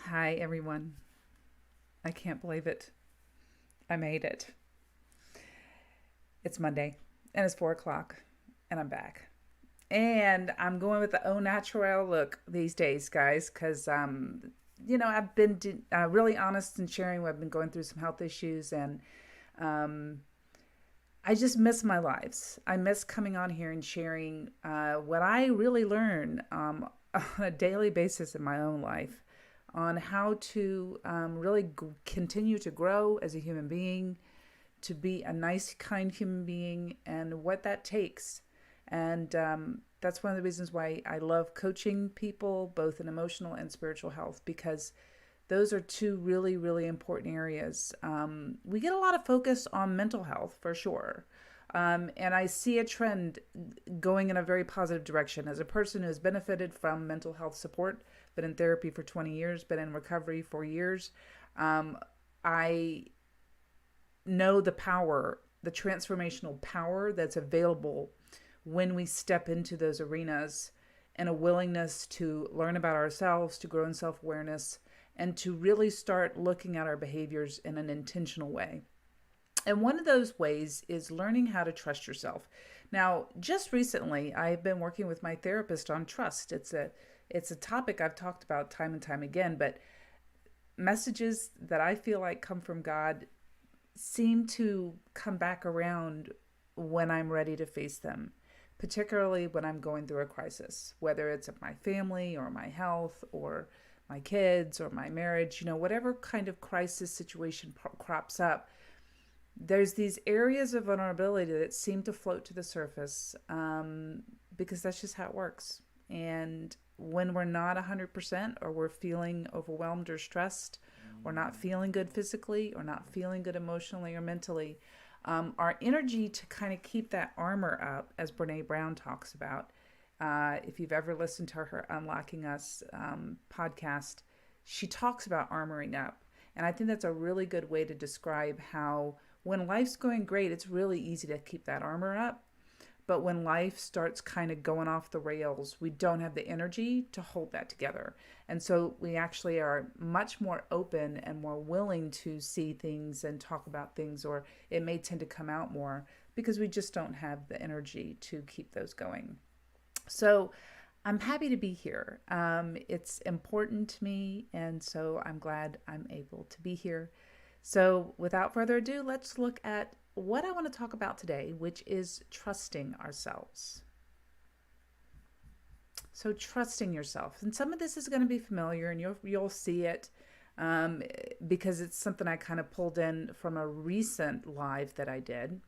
Hi, everyone. I can't believe it. I made it. It's Monday and it's 4 o'clock and I'm back. And I'm going with the au naturel look these days, guys, because, I've been really honest in sharing. I've been going through some health issues and um, I just miss my lives. I miss coming on here and sharing what I really learn on a daily basis in my own life on how to really continue to grow as a human being, to be a nice, kind human being, and what that takes. And that's one of the reasons why I love coaching people, both in emotional and spiritual health, because those are two really, really important areas. We get a lot of focus on mental health for sure. And I see a trend going in a very positive direction. As a person who has benefited from mental health support, been in therapy for 20 years, been in recovery for years, um, I know the power, the transformational power that's available when we step into those arenas, and a willingness to learn about ourselves, to grow in self awareness, and to really start looking at our behaviors in an intentional way. And one of those ways is learning how to trust yourself. Now, just recently, I've been working with my therapist on trust. It's a topic I've talked about time and time again, but messages that I feel like come from God seem to come back around when I'm ready to face them, particularly when I'm going through a crisis, whether it's my family or my health or my kids or my marriage, whatever kind of crisis situation crops up. There's these areas of vulnerability that seem to float to the surface because that's just how it works. And when we're not 100% or we're feeling overwhelmed or stressed, or not feeling good physically, or not feeling good emotionally or mentally, our energy to kind of keep that armor up, as Brene Brown talks about. If you've ever listened to her Unlocking Us podcast, she talks about armoring up. And I think that's a really good way to describe how when life's going great, it's really easy to keep that armor up. But when life starts kind of going off the rails, we don't have the energy to hold that together. And so we actually are much more open and more willing to see things and talk about things, or it may tend to come out more because we just don't have the energy to keep those going. So I'm happy to be here. It's important to me, and so I'm glad I'm able to be here. So, without further ado, let's look at what I want to talk about today, which is trusting ourselves. So, trusting yourself, and some of this is going to be familiar, and you'll see it um, because it's something I kind of pulled in from a recent live that I did.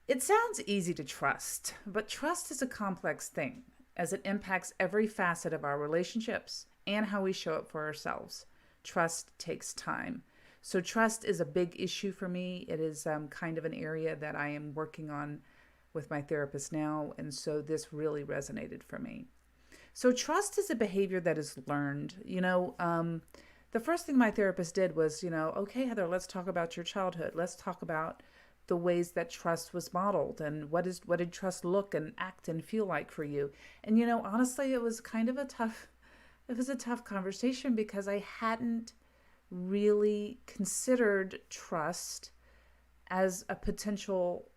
It sounds easy to trust, but trust is a complex thing as it impacts every facet of our relationships and how we show up for ourselves. Trust takes time. So, trust is a big issue for me. It is kind of an area that I am working on with my therapist now. And so, this really resonated for me. So, trust is a behavior that is learned. The first thing my therapist did was, okay, Heather, let's talk about your childhood. Let's talk about the ways that trust was modeled and what did trust look and act and feel like for you. And honestly, it was a tough conversation because I hadn't really considered trust as a potential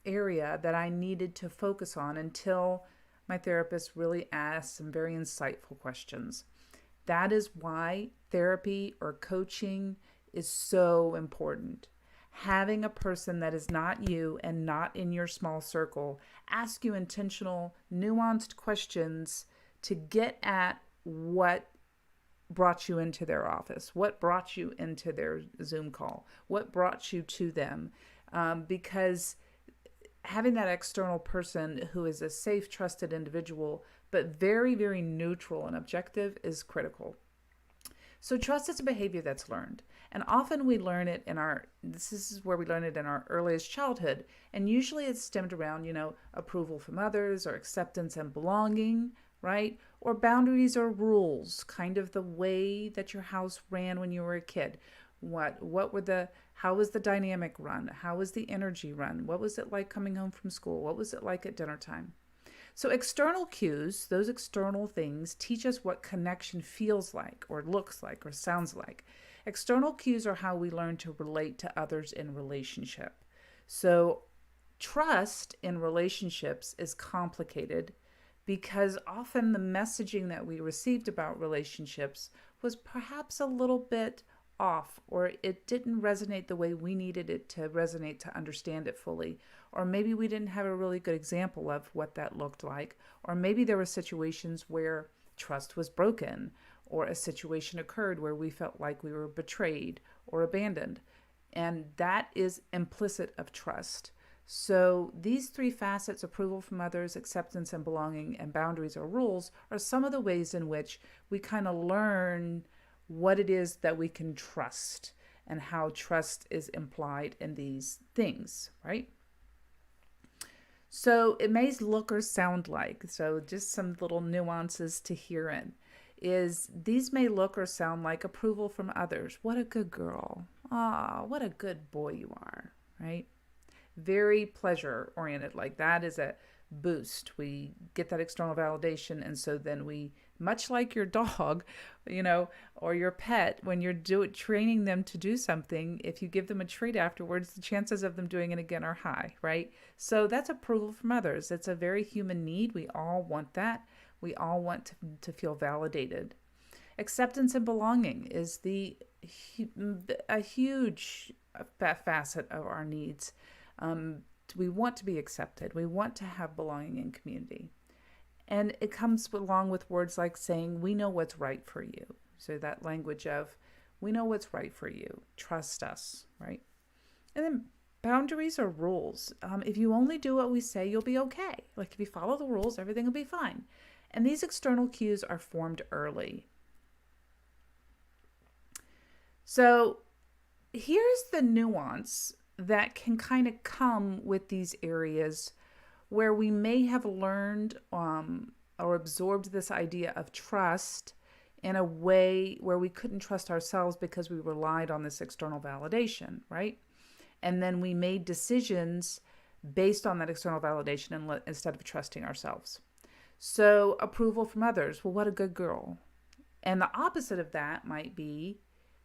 area that I needed to focus on until my therapist really asked some very insightful questions. That is why therapy or coaching is so important. Having a person that is not you and not in your small circle ask you intentional, nuanced questions to get at what brought you into their office, what brought you into their Zoom call, what brought you to them. Because having that external person who is a safe, trusted individual, but very, very neutral and objective is critical. So trust is a behavior that's learned. And often we learn it this is where we learn it in our earliest childhood. And usually it's stemmed around, approval from others or acceptance and belonging, right? Or boundaries or rules, kind of the way that your house ran when you were a kid. How was the dynamic run? How was the energy run? What was it like coming home from school? What was it like at dinner time? So, external cues, those external things, teach us what connection feels like, or looks like, or sounds like. External cues are how we learn to relate to others in relationship. So, trust in relationships is complicated because often the messaging that we received about relationships was perhaps a little bit off, or it didn't resonate the way we needed it to resonate to understand it fully, or maybe we didn't have a really good example of what that looked like, or maybe there were situations where trust was broken, or a situation occurred where we felt like we were betrayed or abandoned, and that is implicit of trust. So, these three facets, approval from others, acceptance and belonging, and boundaries or rules, are some of the ways in which we kind of learn what it is that we can trust and how trust is implied in these things, right? So, it may look or sound like, so just some little nuances to hear in, is these may look or sound like approval from others. What a good girl. Ah, what a good boy you are, right? Very pleasure oriented. Like that is a boost. We get that external validation. And so then we, much like your dog, or your pet, when you're training them to do something, if you give them a treat afterwards, the chances of them doing it again are high, right? So that's approval from others. It's a very human need. We all want that. We all want to feel validated. Acceptance and belonging is a huge facet of our needs. We want to be accepted. We want to have belonging in community. And it comes along with words like saying, we know what's right for you. So that language of, we know what's right for you. Trust us, right? And then boundaries or rules. If you only do what we say, you'll be okay. Like if you follow the rules, everything will be fine. And these external cues are formed early. So here's the nuance that can kind of come with these areas where we may have learned or absorbed this idea of trust in a way where we couldn't trust ourselves because we relied on this external validation, right? And then we made decisions based on that external validation instead of trusting ourselves. So, approval from others. Well, what a good girl. And the opposite of that might be,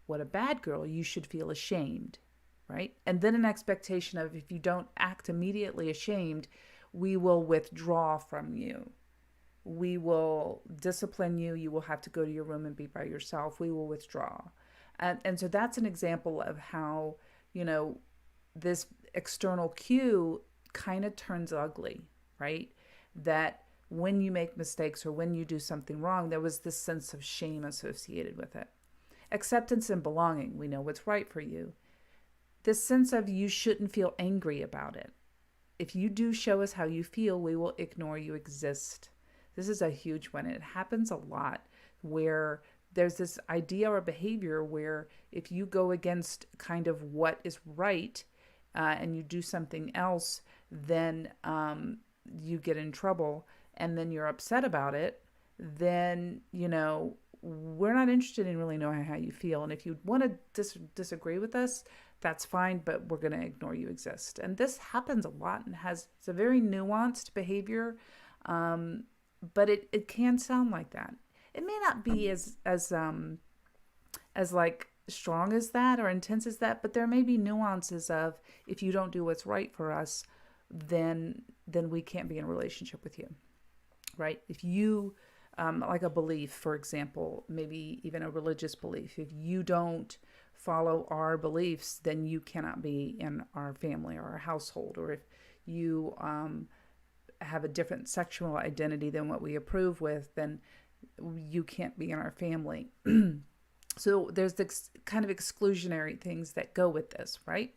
what a bad girl. You should feel ashamed, right? And then an expectation of, if you don't act immediately ashamed, we will withdraw from you. We will discipline you. You will have to go to your room and be by yourself. We will withdraw. And so that's an example of how, this external cue kind of turns ugly, right? That when you make mistakes or when you do something wrong, there was this sense of shame associated with it. Acceptance and belonging. We know what's right for you. This sense of you shouldn't feel angry about it. If you do show us how you feel, we will ignore you exist. This is a huge one. It happens a lot where there's this idea or behavior where if you go against kind of what is right and you do something else, then you get in trouble and then you're upset about it, then, we're not interested in really knowing how you feel. And if you want to disagree with us, that's fine, but we're going to ignore you exist. And this happens a lot and it's a very nuanced behavior, but it can sound like that. It may not be as like strong as that or intense as that, but there may be nuances of, if you don't do what's right for us, then we can't be in a relationship with you, right? If you like a belief, for example, maybe even a religious belief, if you don't follow our beliefs, then you cannot be in our family or our household. Or if you have a different sexual identity than what we approve with, then you can't be in our family. So there's this kind of exclusionary things that go with this, right?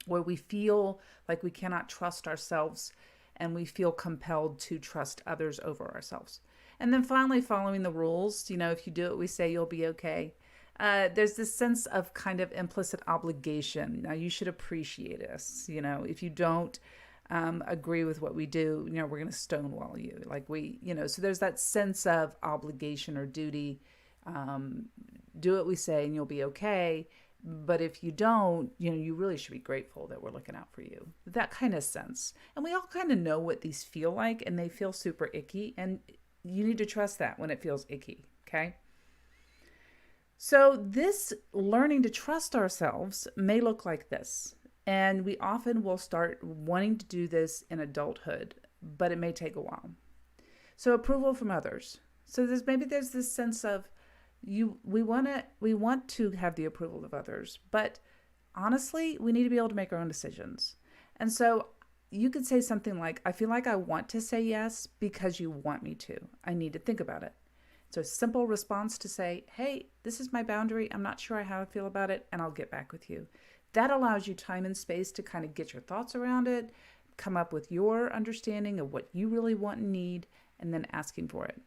Where we feel like we cannot trust ourselves and we feel compelled to trust others over ourselves. And then finally, following the rules. If you do what we say, you'll be okay. There's this sense of kind of implicit obligation. Now, you should appreciate us. If you don't agree with what we do, we're going to stonewall you. So there's that sense of obligation or duty. Do what we say and you'll be okay. But if you don't, you really should be grateful that we're looking out for you. That kind of sense. And we all kind of know what these feel like, and they feel super icky. And you need to trust that when it feels icky. Okay. So, this learning to trust ourselves may look like this. And we often will start wanting to do this in adulthood, but it may take a while. So, approval from others. So, there's this sense of we want to have the approval of others, but honestly, we need to be able to make our own decisions. And so you could say something like, I feel like I want to say yes because you want me to. I need to think about it. So a simple response to say, hey, this is my boundary. I'm not sure how I feel about it, and I'll get back with you. That allows you time and space to kind of get your thoughts around it, come up with your understanding of what you really want and need, and then asking for it.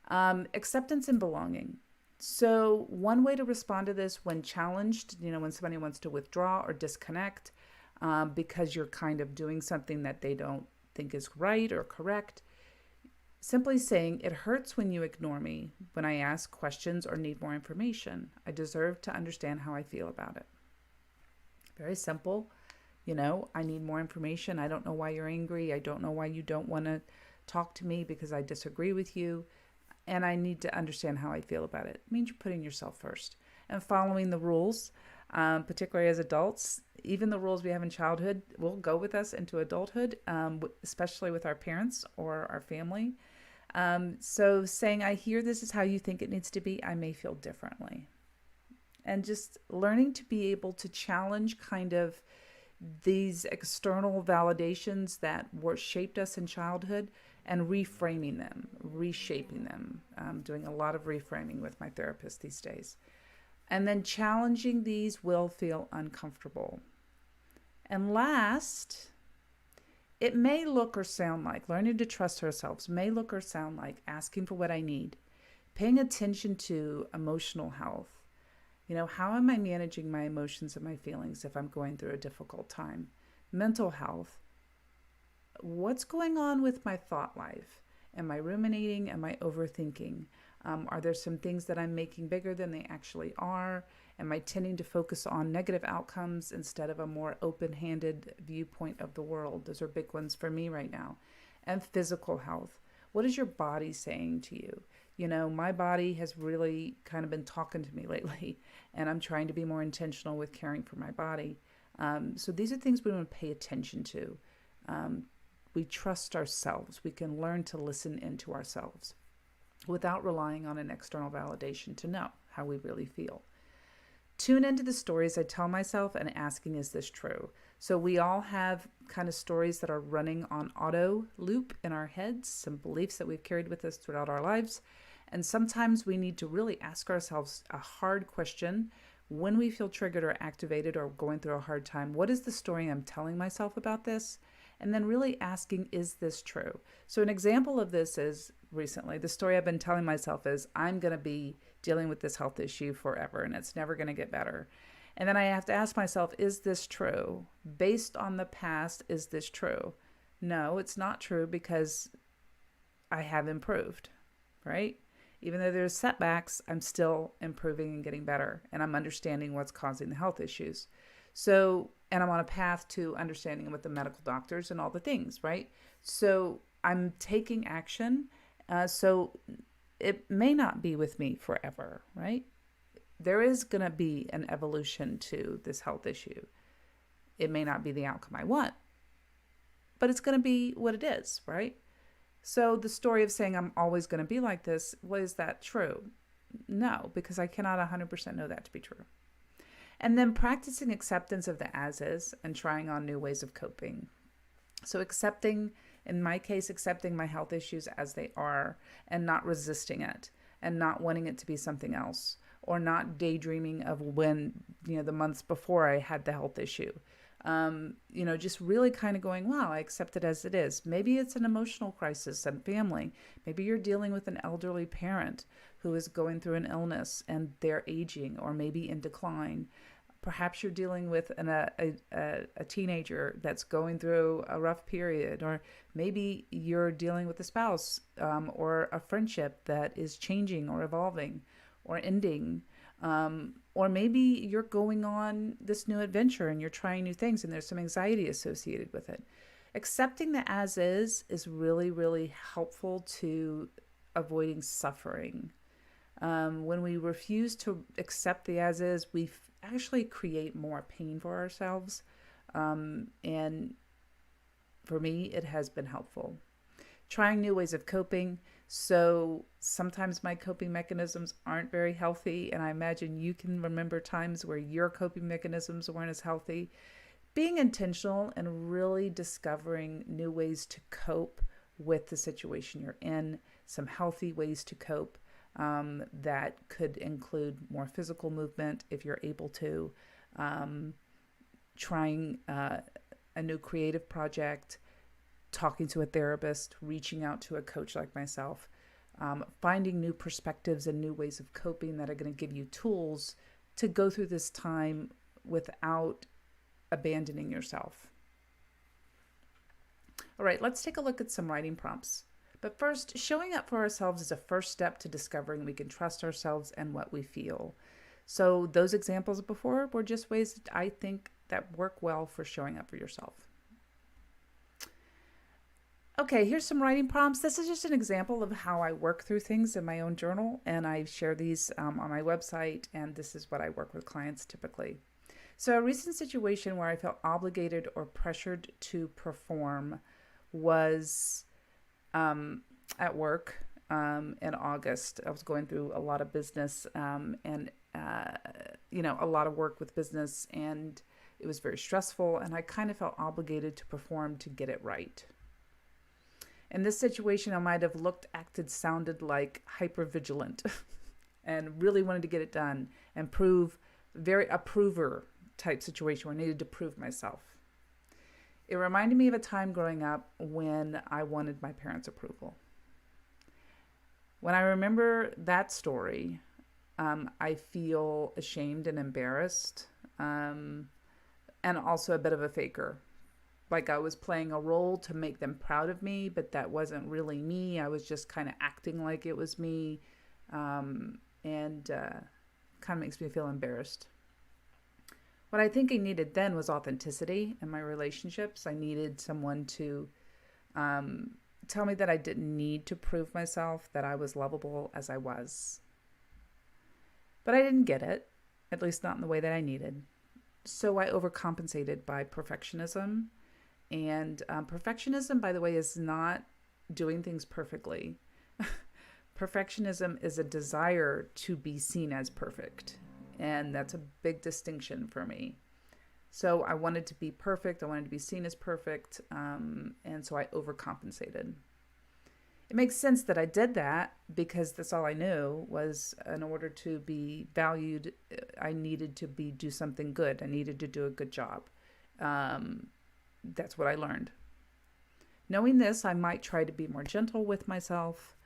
Acceptance and belonging. So one way to respond to this when challenged, when somebody wants to withdraw or disconnect because you're kind of doing something that they don't think is right or correct, simply saying, it hurts when you ignore me, when I ask questions or need more information. I deserve to understand how I feel about it. Very simple. I need more information. I don't know why you're angry. I don't know why you don't want to talk to me because I disagree with you. And I need to understand how I feel about it. It means you're putting yourself first and following the rules, particularly as adults. Even the rules we have in childhood will go with us into adulthood, especially with our parents or our family. So saying, I hear this is how you think it needs to be, I may feel differently. And just learning to be able to challenge kind of these external validations that were shaped us in childhood and reframing them, reshaping them. I'm doing a lot of reframing with my therapist these days. And then challenging these will feel uncomfortable. And last, it may look or sound like learning to trust ourselves, may look or sound like asking for what I need, paying attention to emotional health. How am I managing my emotions and my feelings if I'm going through a difficult time? Mental health. What's going on with my thought life? Am I ruminating? Am I overthinking? Are there some things that I'm making bigger than they actually are? Am I tending to focus on negative outcomes instead of a more open-handed viewpoint of the world? Those are big ones for me right now. And physical health. What is your body saying to you? My body has really kind of been talking to me lately, and I'm trying to be more intentional with caring for my body. So these are things we want to pay attention to. We trust ourselves. We can learn to listen into ourselves without relying on an external validation to know how we really feel. Tune into the stories I tell myself and asking, is this true? So we all have kind of stories that are running on auto loop in our heads, some beliefs that we've carried with us throughout our lives. And sometimes we need to really ask ourselves a hard question when we feel triggered or activated or going through a hard time. What is the story I'm telling myself about this? And then really asking, is this true? So an example of this is recently, the story I've been telling myself is, I'm going to be dealing with this health issue forever and it's never going to get better. And then I have to ask myself, is this true? Based on the past, is this true? No, it's not true because I have improved, right? Even though there's setbacks, I'm still improving and getting better, and I'm understanding what's causing the health issues. So, and I'm on a path to understanding with the medical doctors and all the things, right? So I'm taking action. So it may not be with me forever, right? There is going to be an evolution to this health issue. It may not be the outcome I want, but it's going to be what it is, right? So the story of saying I'm always going to be like this, well, is that true? No, because I cannot 100% know that to be true. And then practicing acceptance of the as is and trying on new ways of coping. So accepting, in my case, accepting my health issues as they are and not resisting it and not wanting it to be something else, or not daydreaming of when, the months before I had the health issue. Just really kind of going, wow, I accept it as it is. Maybe it's an emotional crisis and family. Maybe you're dealing with an elderly parent who is going through an illness and they're aging or maybe in decline. Perhaps you're dealing with a teenager that's going through a rough period, or maybe you're dealing with a spouse or a friendship that is changing or evolving or ending. Or maybe you're going on this new adventure and you're trying new things and there's some anxiety associated with it. Accepting the as is really, really helpful to avoiding suffering. When we refuse to accept the as is, we actually create more pain for ourselves. And for me, it has been helpful. Trying new ways of coping. So sometimes my coping mechanisms aren't very healthy, and I imagine you can remember times where your coping mechanisms weren't as healthy. Being intentional and really discovering new ways to cope with the situation you're in, some healthy ways to cope that could include more physical movement if you're able to, trying a new creative project, talking to a therapist, reaching out to a coach like myself, finding new perspectives and new ways of coping that are going to give you tools to go through this time without abandoning yourself. All right, let's take a look at some writing prompts. But first, showing up for ourselves is a first step to discovering we can trust ourselves and what we feel. So those examples before were just ways that I think that work well for showing up for yourself. Okay, here's some writing prompts. This is just an example of how I work through things in my own journal, and I share these on my website, and this is what I work with clients typically. So a recent situation where I felt obligated or pressured to perform was at work in August. I was going through a lot of business and a lot of work with business, and it was very stressful, and I kind of felt obligated to perform to get it right. In this situation, I might have looked, acted, sounded like hypervigilant and really wanted to get it done and very a prover type situation where I needed to prove myself. It reminded me of a time growing up when I wanted my parents' approval. When I remember that story, I feel ashamed and embarrassed, and also a bit of a faker. Like I was playing a role to make them proud of me, but that wasn't really me. I was just kind of acting like it was me, and kind of makes me feel embarrassed. What I think I needed then was authenticity in my relationships. I needed someone to tell me that I didn't need to prove myself, that I was lovable as I was. But I didn't get it, at least not in the way that I needed. So I overcompensated by perfectionism. And perfectionism, by the way, is not doing things perfectly. Perfectionism is a desire to be seen as perfect. And that's a big distinction for me. So I wanted to be perfect. I wanted to be seen as perfect. And so I overcompensated. It makes sense that I did that because that's all I knew was in order to be valued, I needed to do something good. I needed to do a good job. That's what I learned. Knowing this, I might try to be more gentle with myself,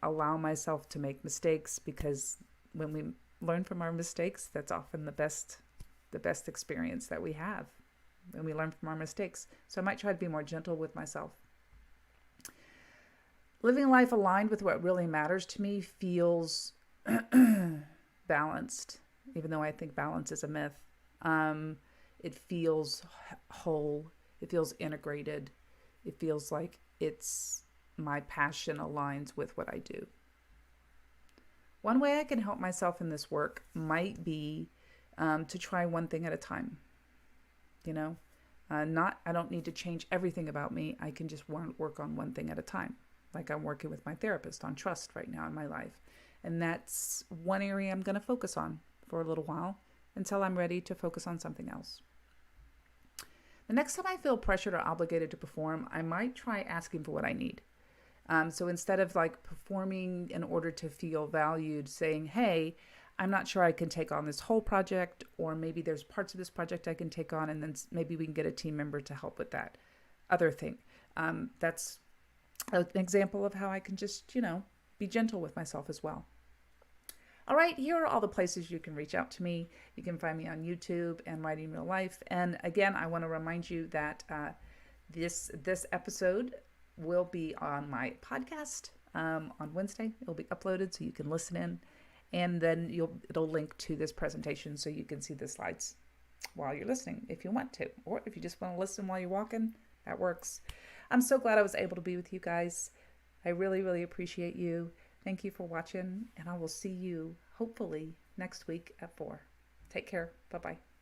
allow myself to make mistakes, because when we learn from our mistakes, that's often the best experience that we have, when we learn from our mistakes. So I might try to be more gentle with myself. Living life aligned with what really matters to me feels balanced, even though I think balance is a myth. It feels whole. It feels integrated. It feels like my passion aligns with what I do. One way I can help myself in this work might be to try one thing at a time. I don't need to change everything about me. I can just work on one thing at a time. Like I'm working with my therapist on trust right now in my life. And that's one area I'm going to focus on for a little while until I'm ready to focus on something else. The next time I feel pressured or obligated to perform, I might try asking for what I need. So instead of like performing in order to feel valued, saying, hey, I'm not sure I can take on this whole project, or maybe there's parts of this project I can take on, and then maybe we can get a team member to help with that other thing. That's an example of how I can just, be gentle with myself as well. All right, here are all the places you can reach out to me. You can find me on YouTube and Writing Real Life. And again, I want to remind you that this episode will be on my podcast on Wednesday. It will be uploaded so you can listen in. and then it'll link to this presentation so you can see the slides while you're listening if you want to, or if you just want to listen while you're walking, that works. I'm so glad I was able to be with you guys. I really, really appreciate you. Thank you for watching, and I will see you hopefully next week at 4. Take care. Bye-bye.